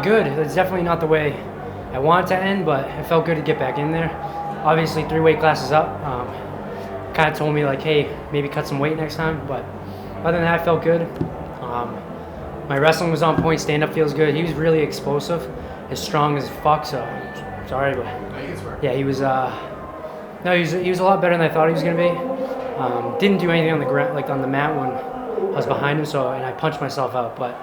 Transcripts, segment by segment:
Good. It's definitely not the way I want it to end, but it felt good to get back in there. Obviously, 3 weight classes up. Kind of told me like, hey, maybe cut some weight next time. But other than that, I felt good. My wrestling was on point. Stand up feels good. He was really explosive, as strong as fuck. So sorry, but yeah, he was. No, he was a lot better than I thought he was gonna be. Didn't do anything on the ground, like on the mat when I was behind him. And I punched myself out, but.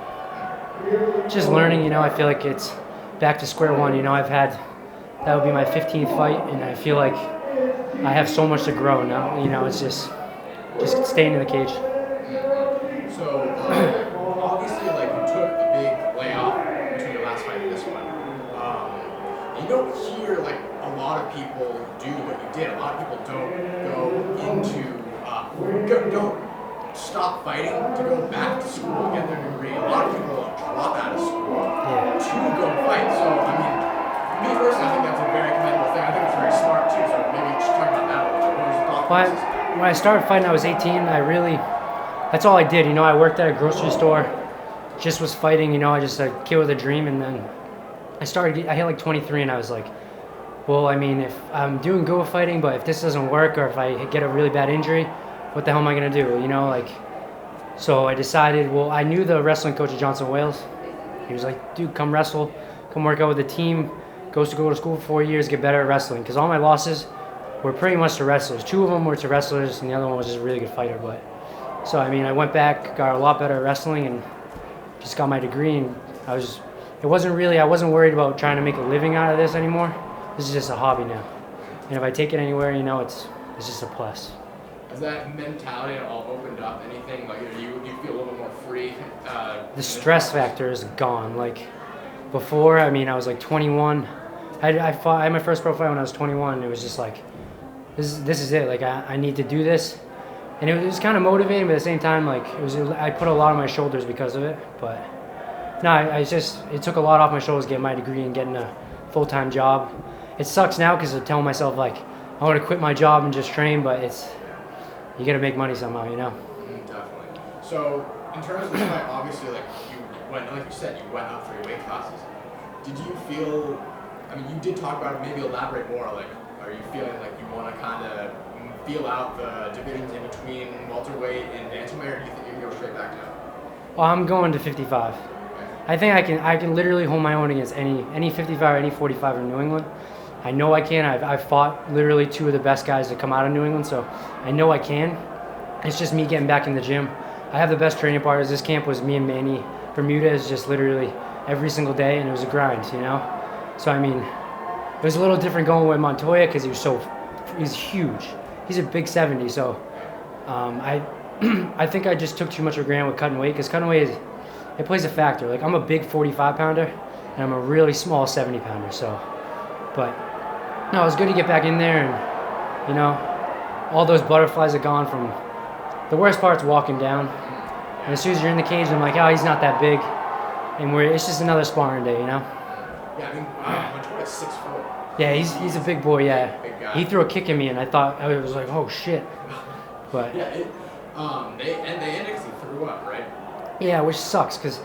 Just learning, I feel like it's back to square one. That would be my 15th fight, and I feel like I have so much to grow now. It's just staying in the cage. So, obviously, like, you took a big layoff between your last fight and this one. You don't hear, like, a lot of people do what you did. A lot of people don't go into, don't stop fighting to go back to school and get their degree. A lot of people drop out of school to go fight. So, I mean, me personally, I think that's a very commendable thing. I think it's very smart too. So maybe just talk about that a little bit. What was your thought process? When I started fighting, I was 18. That's all I did. I worked at a grocery store, just was fighting. I just a kid with a dream. And then I hit like 23, and I was like, well, I mean, if I'm doing good with fighting, but if this doesn't work, or if I get a really bad injury, what the hell am I gonna do? So I decided. Well, I knew the wrestling coach at Johnson Wales. He was like, dude, come wrestle, come work out with the team. Go to school for 4 years, get better at wrestling. Because all my losses were pretty much to wrestlers. 2 of them were to wrestlers, and the other one was just a really good fighter. So I went back, got a lot better at wrestling, and just got my degree. And I wasn't worried about trying to make a living out of this anymore. This is just a hobby now. And if I take it anywhere, it's just a plus. Has that mentality at all opened up anything? Like, you feel a little bit more free? The stress factor is gone. Like, before, I was like 21. I had my first pro fight when I was 21. And it was just like, this is it. Like, I need to do this. And it was kind of motivating, but at the same time, like, I put a lot on my shoulders because of it. But, no, it took a lot off my shoulders getting my degree and getting a full-time job. It sucks now because I'm telling myself, like, I want to quit my job and just train, but you got to make money somehow, Definitely. So, in terms of the fight, obviously, like you said, you went up 3 weight classes. Did you feel, you did talk about it, maybe elaborate more, like, are you feeling like you want to kind of feel out the divisions in between welterweight and bantamweight, or do you think you can go straight back down? Well, I'm going to 55. Okay. I think I can literally hold my own against any 55 or any 45 in New England. I know I can. I've fought literally 2 of the best guys that come out of New England, so I know I can. It's just me getting back in the gym. I have the best training partners. This camp was me and Manny. Bermuda is just literally every single day, and it was a grind, So, it was a little different going with Montoya because he's huge. He's a big 70, so I think I just took too much for granted with cutting weight because cutting weight, it plays a factor. Like, I'm a big 45-pounder, and I'm a really small 70-pounder, so. But, no, it was good to get back in there, and, all those butterflies are gone from. The worst part's walking down. And as soon as you're in the cage, I'm like, oh, he's not that big. And it's just another sparring day, Yeah, Montoya's 6'4". Yeah, he's a big boy, yeah. Big guy. He threw a kick at me, and I was like, oh, shit. But yeah, they ended because he threw up, right? Yeah, which sucks, because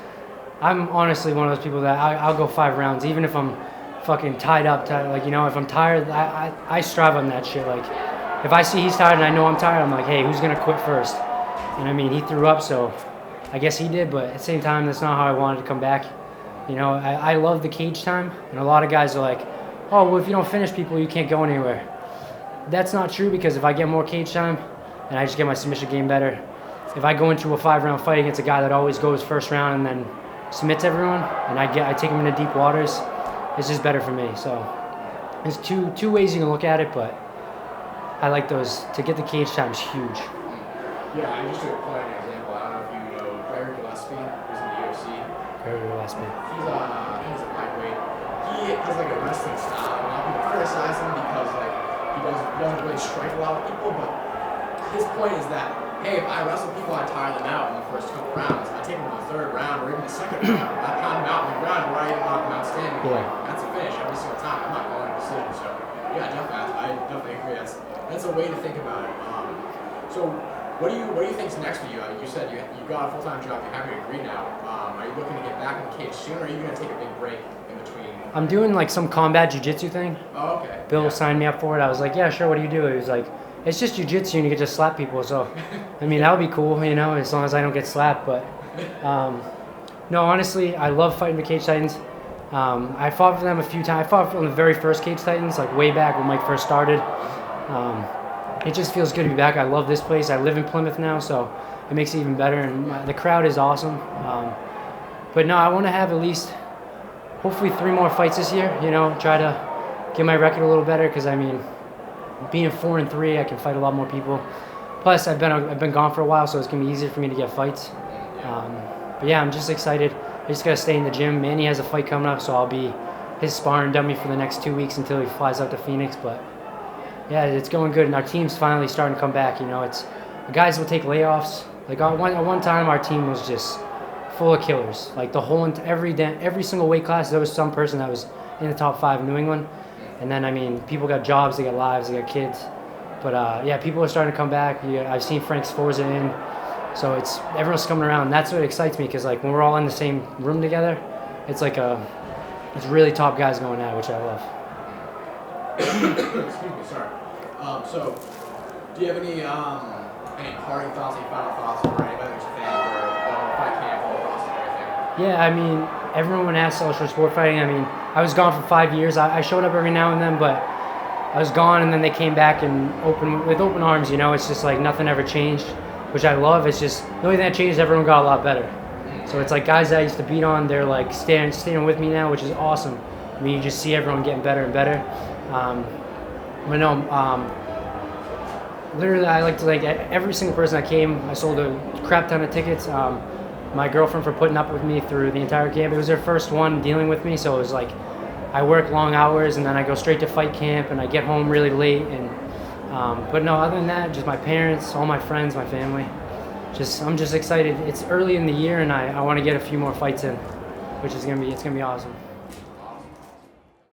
I'm honestly one of those people that I'll go 5 rounds, even if I'm fucking tied up. If I'm tired, I strive on that shit. Like, if I see he's tired and I know I'm tired, I'm like, hey, who's going to quit first? And he threw up, so I guess he did, but at the same time, that's not how I wanted to come back. I love the cage time, and a lot of guys are like, oh, well, if you don't finish people, you can't go anywhere. That's not true, because if I get more cage time and I just get my submission game better, if I go into a 5-round fight against a guy that always goes first round and then submits everyone, and I take him into deep waters, it's just better for me. So there's two ways you can look at it, but I like those. To get the cage time is huge. Yeah, I just to point an example. I don't know if you know Barry Gillespie, who's in the UFC. Barry Gillespie. He's a lightweight. He has like a wrestling style. A lot of people criticize him because he doesn't really strike a lot of people. But his point is that, hey, if I wrestle people, I tire them out in the first couple rounds. I take them to the 3rd round or even the 2nd round. I pound them out in the ground where I even knock them out standing. Yeah. That's a finish every single time. I'm not going to decision. So yeah, definitely, I definitely agree. That's a way to think about it. So What do you think's next for you? I mean, you said you got a full-time job, you have your degree now. Are you looking to get back in the cage soon, or are you going to take a big break in between? I'm doing like some combat jiu-jitsu thing. Oh, okay. Bill signed me up for it. I was like, yeah, sure. What do you do? He was like, it's just jiu-jitsu and you can just slap people. So, I mean, that would be cool, you know, as long as I don't get slapped. But no, honestly, I love fighting the Cage Titans. I fought for them a few times. I fought for the very first Cage Titans, like way back when Mike first started. It just feels good to be back. I love this place. I live in Plymouth now, so it makes it even better. And the crowd is awesome. But no, I want to have at least, hopefully, 3 more fights this year. You know, try to get my record a little better because, I mean, being 4-3, I can fight a lot more people. Plus, I've been gone for a while, so it's gonna be easier for me to get fights. But yeah, I'm just excited. I just gotta stay in the gym. Manny has a fight coming up, so I'll be his sparring dummy for the next 2 weeks until he flies out to Phoenix. But yeah, it's going good, and our team's finally starting to come back. You know, it's the guys will take layoffs. Like at one time, our team was just full of killers. Like the whole every single weight class, there was some person that was in the top 5 in New England. And then, I mean, people got jobs, they got lives, they got kids. But yeah, people are starting to come back. Yeah, I've seen Frank Sforza in. So everyone's coming around. And that's what excites me because, like, when we're all in the same room together, it's like it's really top guys going at it, which I love. Excuse me, sorry. So, do you have any parting thoughts, any final thoughts for anybody who's a fan for the fight camp, all the process and everything? Yeah, I mean, everyone asks us for sport fighting. I mean, I was gone for 5 years. I showed up every now and then, but I was gone, and then they came back and with open arms. You know, it's just like nothing ever changed, which I love. It's just the only thing that changed, everyone got a lot better. So it's like guys that I used to beat on, they're like standing with me now, which is awesome. I mean, you just see everyone getting better and better. But no, literally, I like to every single person that came. I sold a crap ton of tickets. My girlfriend for putting up with me through the entire camp. It was her first one dealing with me, so it was like I work long hours and then I go straight to fight camp and I get home really late. And but no, other than that, just my parents, all my friends, my family. I'm just excited. It's early in the year and I want to get a few more fights in, which is it's gonna be awesome.